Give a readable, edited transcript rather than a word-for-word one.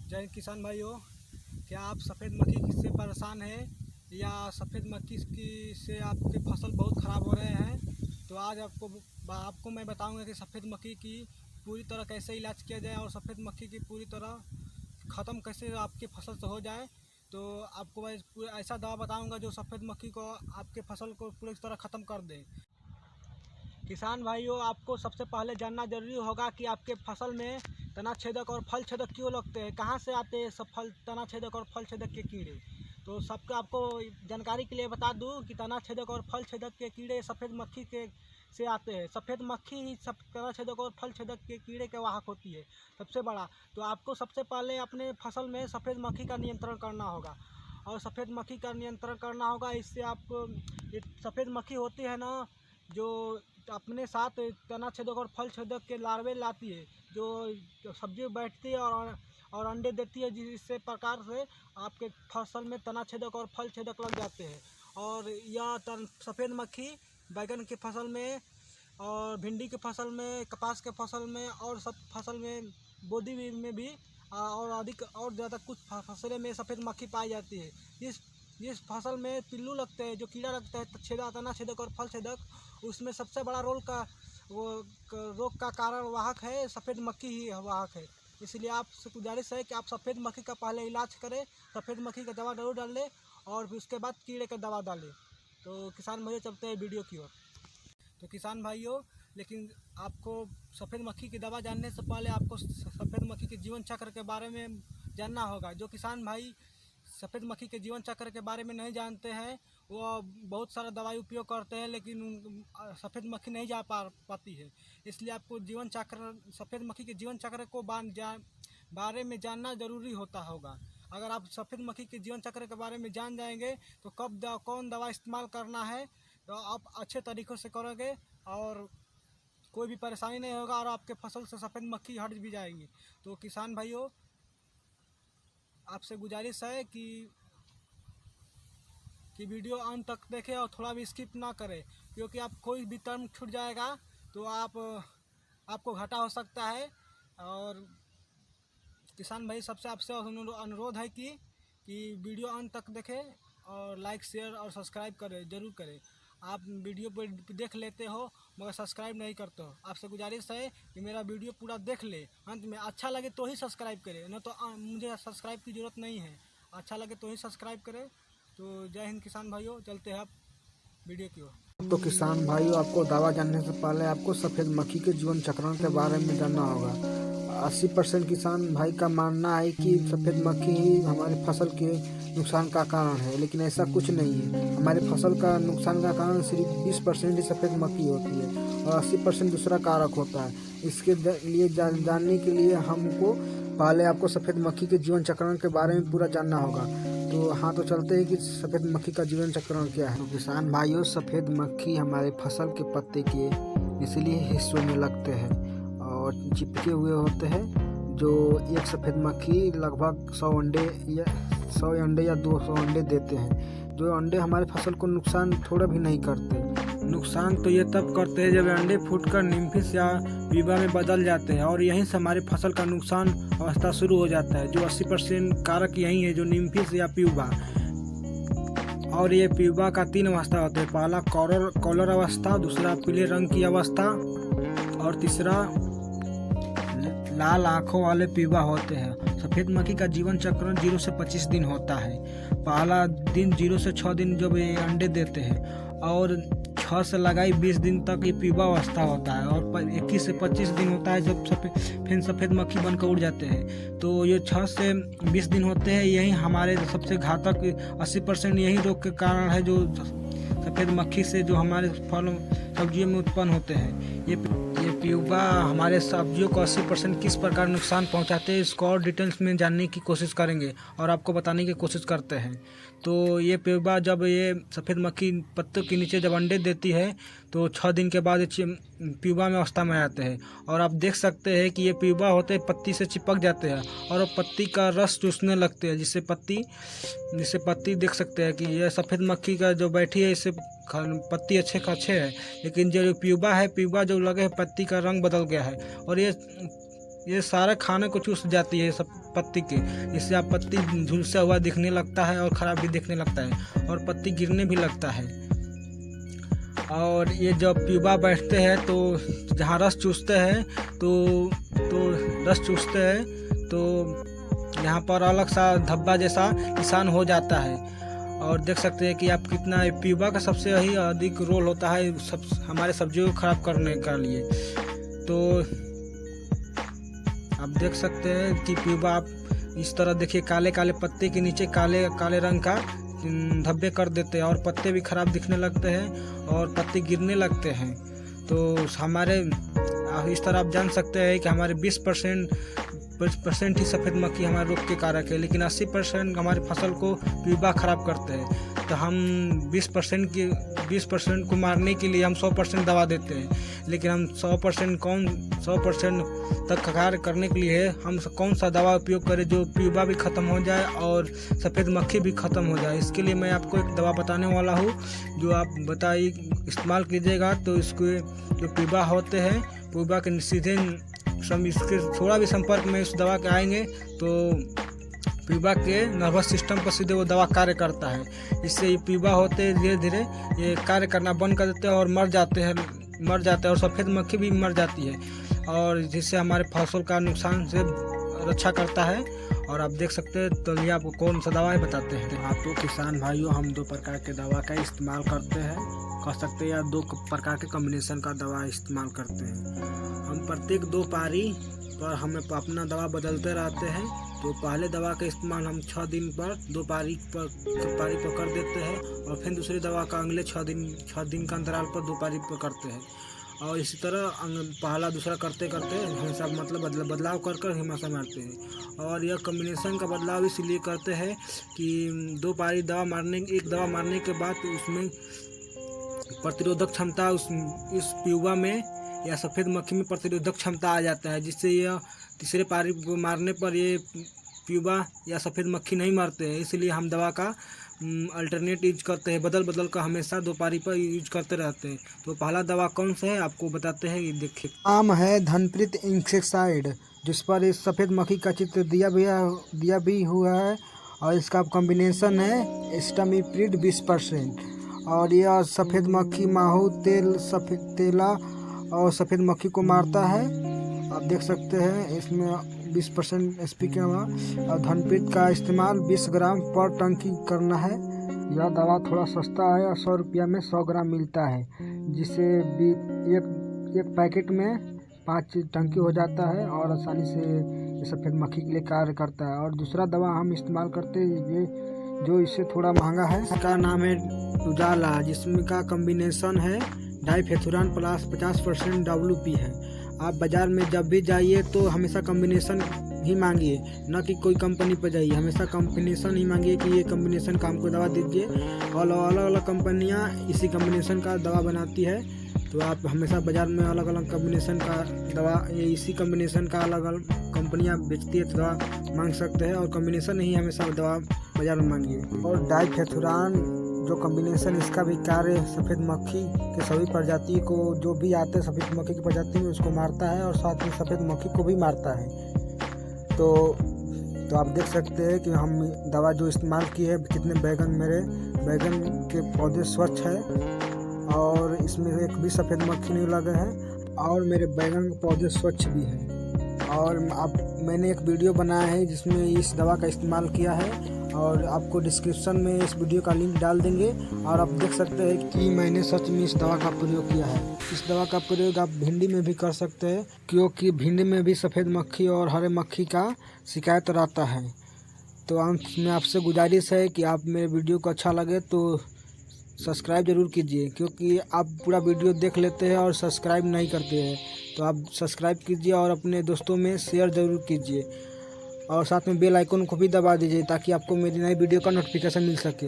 जय हिंद किसान भाइयों। क्या आप सफ़ेद मक्खी से परेशान हैं या सफ़ेद मक्खी की से आपके फसल बहुत ख़राब हो रहे हैं? तो आज आपको मैं बताऊंगा कि सफ़ेद मक्खी की पूरी तरह कैसे इलाज किया जाए और सफ़ेद मक्खी की पूरी तरह ख़त्म कैसे आपकी फसल से हो जाए। तो आपको मैं ऐसा दवा बताऊंगा जो सफ़ेद मक्खी को आपके फसल को पूरी तरह ख़त्म कर दे। किसान भाइयों, आपको सबसे पहले जानना जरूरी होगा कि आपके फसल में तना छेदक और फल छेदक क्यों लगते हैं, कहाँ से आते हैं सब तना छेदक और फल छेदक के कीड़े। तो सबको आपको जानकारी के लिए बता दूं कि तना छेदक और फल छेदक के कीड़े सफ़ेद मक्खी के से आते हैं। सफ़ेद मक्खी ही सब तना छेदक और फल छेदक के कीड़े के वाहक होती है सबसे बड़ा। तो आपको सबसे पहले अपने फसल में सफ़ेद मक्खी का नियंत्रण करना होगा और सफ़ेद मक्खी का नियंत्रण करना होगा। इससे आपको ये सफ़ेद मक्खी होती है ना, जो अपने साथ तना छेदक और फल छेदक के लार्वे लाती है, जो सब्जी में बैठती है और अंडे देती है, जिससे प्रकार से आपके फसल में तना छेदक और फल छेदक लग जाते हैं। और यह सफ़ेद मक्खी बैगन की फसल में और भिंडी की फसल में, कपास के फसल में और सब फसल में, बोदी में भी और अधिक और ज़्यादा कुछ फसलें में सफ़ेद मक्खी पाई जाती है। जिस फसल में पिल्लू लगते हैं, जो कीड़ा लगता है तना छेदक और फल छेदक, उसमें सबसे बड़ा रोग का कारण वाहक है सफ़ेद मक्खी ही वाहक है। इसलिए आपसे गुजारिश है कि आप सफ़ेद मक्खी का पहले इलाज करें, सफ़ेद मक्खी का दवा जरूर डाल लें और फिर उसके बाद कीड़े का दवा डालें। तो किसान भाइयों, चलते हैं वीडियो की ओर। तो किसान भाइयों, लेकिन आपको सफ़ेद मक्खी की दवा जानने से पहले आपको सफ़ेद मक्खी के जीवन चक्र के बारे में जानना होगा। जो किसान भाई सफ़ेद मक्खी के जीवन चक्र के बारे में नहीं जानते हैं, वो बहुत सारा दवाई उपयोग करते हैं, लेकिन सफ़ेद मक्खी नहीं जा पाती है। इसलिए आपको जीवन चक्र, सफ़ेद मक्खी के जीवन चक्र को बारे में जानना ज़रूरी होगा। अगर आप सफ़ेद मक्खी के जीवन चक्र के बारे में जान जाएंगे तो कौन दवा इस्तेमाल करना है, तो आप अच्छे तरीक़ों से करोगे और कोई भी परेशानी नहीं होगा और आपके फसल से सफ़ेद मक्खी हट भी जाएंगी। तो किसान भाइयों, आपसे गुजारिश है कि वीडियो अंत तक देखें और थोड़ा भी स्किप ना करें, क्योंकि आप कोई भी टर्म छूट जाएगा तो आपको घाटा हो सकता है। और किसान भाई, सबसे आपसे अनुरोध है कि वीडियो अंत तक देखें और लाइक शेयर और सब्सक्राइब जरूर करें। आप वीडियो पर देख लेते हो मगर सब्सक्राइब नहीं करते हो। आपसे गुजारिश है कि मेरा वीडियो पूरा देख ले, अंत में अच्छा लगे तो ही सब्सक्राइब करें, न तो मुझे सब्सक्राइब की ज़रूरत नहीं है। अच्छा लगे तो ही सब्सक्राइब करें। तो जय हिंद किसान भाइयों, चलते हैं आप वीडियो की ओर। तो किसान भाइयों, आपको दावा जानने से पहले आपको सफ़ेद मक्खी के जीवन चक्रण के बारे में जानना होगा। 80% किसान भाई का मानना है कि सफ़ेद मक्खी ही हमारे फसल के नुकसान का कारण है, लेकिन ऐसा कुछ नहीं है। हमारे फसल का नुकसान का कारण सिर्फ 20% ही सफ़ेद मक्खी होती है और 80% दूसरा कारक होता है। इसके लिए जानने के लिए हमको पहले आपको सफ़ेद मक्खी के जीवन चक्रण के बारे में पूरा जानना होगा। तो हाँ, तो चलते हैं कि सफ़ेद मक्खी का जीवन चक्रण क्या है। तो किसान भाइयों, सफ़ेद मक्खी हमारे फसल के पत्ते के निचले हिस्सों में लगते हैं और चिपके हुए होते हैं। जो एक सफ़ेद मक्खी लगभग 100 अंडे या 200 अंडे देते हैं। जो अंडे हमारे फसल को नुकसान थोड़ा भी नहीं करते। नुकसान तो ये तब करते हैं जब अंडे फूटकर निम्फिस या प्यूपा में बदल जाते हैं और यहीं से हमारी फसल का नुकसान अवस्था शुरू हो जाता है। जो 80% कारक यही है, जो निम्फिस या प्यूपा। और ये प्यूपा का 3 अवस्था होते हैं। पहला कॉलर अवस्था, दूसरा पीले रंग की अवस्था और तीसरा लाल आँखों वाले प्यूपा होते हैं। सफ़ेद मक्खी का जीवन चक्र 0 से 25 दिन होता है। पहला दिन 0 से 6 दिन जब ये अंडे देते हैं और 6 से लगाई 20 दिन तक ये प्यूपा अवस्था होता है और 21 से 25 दिन होता है जब फिर सफ़ेद मक्खी बनकर उड़ जाते हैं। तो ये 6 से 20 दिन होते हैं। यही हमारे सबसे घातक 80% यही रोग के कारण है, जो सफ़ेद मक्खी से जो हमारे फल सब्जियों में उत्पन्न होते हैं। ये प्यूपा हमारे सब्जियों को 80% किस प्रकार नुकसान पहुंचाते हैं, इसको और डिटेल्स में जानने की कोशिश करेंगे और आपको बताने की कोशिश करते हैं। तो ये प्यूपा, जब ये सफ़ेद मक्खी पत्तों के नीचे जब अंडे देती है तो 6 दिन के बाद ये प्यूपा में अवस्था में आते हैं और आप देख सकते हैं कि ये प्यूपा होते हैं पत्ती से चिपक जाते हैं और पत्ती का रस चूसने लगते हैं, जिससे पत्ती देख सकते हैं कि यह सफ़ेद मक्खी का जो बैठी है, इससे पत्ती अच्छे है। लेकिन जो प्यूपा है, प्यूपा जो लगे है, पत्ती का रंग बदल गया है और ये सारे खाने को चूस जाती है सब पत्ती के, इससे आप पत्ती झुलसा हुआ दिखने लगता है और ख़राब भी दिखने लगता है और पत्ती गिरने भी लगता है। और ये जब प्यूपा बैठते हैं तो जहाँ रस चूसते हैं तो रस चूसते हैं तो यहाँ पर अलग सा धब्बा जैसा निशान हो जाता है। और देख सकते हैं कि आप कितना प्यूपा का सबसे ही अधिक रोल होता है हमारे सब्जियों को ख़राब करने के लिए। तो आप देख सकते हैं कि प्यूपा आप इस तरह देखिए, काले काले पत्ते के नीचे काले काले रंग का धब्बे कर देते हैं और पत्ते भी ख़राब दिखने लगते हैं और पत्ते गिरने लगते हैं। तो हमारे इस तरह आप जान सकते हैं कि हमारे 20% ही सफ़ेद मक्खी हमारे रोग के कारक है, लेकिन 80% हमारी फसल को प्यूपा ख़राब करते हैं। तो हम 20% को मारने के लिए हम 100% दवा देते हैं, लेकिन हम 100% तक कार्य करने के लिए हम कौन सा दवा उपयोग करें जो प्यूपा भी ख़त्म हो जाए और सफ़ेद मक्खी भी ख़त्म हो जाए। इसके लिए मैं आपको एक दवा बताने वाला हूँ जो आप इस्तेमाल कीजिएगा तो इसके जो प्यूपा होते हैं, प्यूपा के सीधे इसके थोड़ा भी संपर्क में इस दवा के आएंगे तो प्यूपा के नर्वस सिस्टम पर सीधे वो दवा कार्य करता है। इससे ये प्यूपा होते धीरे धीरे ये कार्य करना बंद कर देते हैं और मर जाते हैं और सफ़ेद मक्खी भी मर जाती है, और जिससे हमारे फसल का नुकसान से रक्षा करता है। और आप देख सकते हैं तो ये आपको कौन सा दवा है बताते हैं। हाँ, तो किसान भाइयों, हम 2 प्रकार के दवा का इस्तेमाल करते हैं, कर सकते हैं, या 2 प्रकार के कॉम्बिनेशन का दवा इस्तेमाल करते हैं। हम प्रत्येक 2 पारी पर हमें अपना दवा बदलते रहते हैं। तो पहले दवा का इस्तेमाल हम 6 दिन पर 2 पारी पर कर देते हैं और फिर दूसरी दवा का अगले 6 दिन का अंतराल पर 2 पारी पर करते हैं। और इसी तरह पहला दूसरा करते करते हमेशा मतलब बदलाव कर हमेशा मारते हैं। और यह कॉम्बिनेशन का बदलाव इसलिए करते हैं कि 2 पारी एक दवा मारने के बाद उसमें प्रतिरोधक क्षमता इस प्यूपा में या सफ़ेद मक्खी में प्रतिरोधक क्षमता आ जाता है, जिससे यह तीसरे पारी को मारने पर ये प्यूपा या सफ़ेद मक्खी नहीं मरते हैं। इसलिए हम दवा का अल्टरनेट यूज करते हैं, बदल कर हमेशा 2 पारी पर यूज करते रहते हैं। तो पहला दवा कौन सा है आपको बताते हैं, ये देखिए। नाम है धनप्रीत इंसेक्टिसाइड, जिस पर इस सफ़ेद मक्खी का चित्र दिया भी हुआ है। और इसका कॉम्बिनेशन है एस्टामिप्रिड 20%। और यह सफ़ेद मक्खी, माहू, तेला और सफ़ेद मक्खी को मारता है। आप देख सकते हैं इसमें 20% SP के और धनप्रीत का इस्तेमाल 20 ग्राम पर टंकी करना है। यह दवा थोड़ा सस्ता है और 100 रुपया में 100 ग्राम मिलता है, जिससे एक पैकेट में 5 टंकी हो जाता है और आसानी से ये सफ़ेद मक्खी के लिए कार्य करता है। और दूसरा दवा हम इस्तेमाल करते हैं जो इससे थोड़ा महंगा है, इसका नाम है उजाला, जिसमें का कॉम्बिनेशन है डाइफेथुरान प्लस 50% WP है। आप बाज़ार में जब भी जाइए तो हमेशा कॉम्बिनेशन ही मांगिए, न कि कोई कंपनी पर जाइए। हमेशा कॉम्बिनेशन ही मांगिए कि ये कॉम्बिनेशन का हमको दवा दीजिए। और अलग अलग कंपनियां इसी कॉम्बिनेशन का दवा बनाती है, तो आप हमेशा बाज़ार में अलग अलग कॉम्बिनेशन का दवा इसी कॉम्बिनेशन का अलग अलग कंपनियां बेचती है तो दवा मांग सकते हैं। और कॉम्बिनेशन ही हमेशा दवा बाज़ार में मांगिए। और डाइफेथुरान जो कॉम्बिनेशन, इसका भी कार्य सफ़ेद मक्खी के सभी प्रजाति को जो भी आते हैं सफ़ेद मक्खी की प्रजाति में उसको मारता है और साथ में सफ़ेद मक्खी को भी मारता है। तो आप देख सकते हैं कि हम दवा जो इस्तेमाल की है, कितने मेरे बैगन के पौधे स्वच्छ है और इसमें एक भी सफ़ेद मक्खी नहीं लगे हैं और मेरे बैगन के पौधे स्वच्छ भी हैं। और मैंने एक वीडियो बनाया है जिसमें इस दवा का इस्तेमाल किया है और आपको डिस्क्रिप्शन में इस वीडियो का लिंक डाल देंगे। और आप देख सकते हैं कि मैंने सच में इस दवा का प्रयोग किया है। इस दवा का प्रयोग आप भिंडी में भी कर सकते हैं, क्योंकि भिंडी में भी सफ़ेद मक्खी और हरे मक्खी का शिकायत रहता है। तो अंत में आपसे गुजारिश है कि आप मेरे वीडियो को अच्छा लगे तो सब्सक्राइब ज़रूर कीजिए, क्योंकि आप पूरा वीडियो देख लेते हैं और सब्सक्राइब नहीं करते हैं। तो आप सब्सक्राइब कीजिए और अपने दोस्तों में शेयर ज़रूर कीजिए और साथ में बेल आइकन को भी दबा दीजिए ताकि आपको मेरी नई वीडियो का नोटिफिकेशन मिल सके।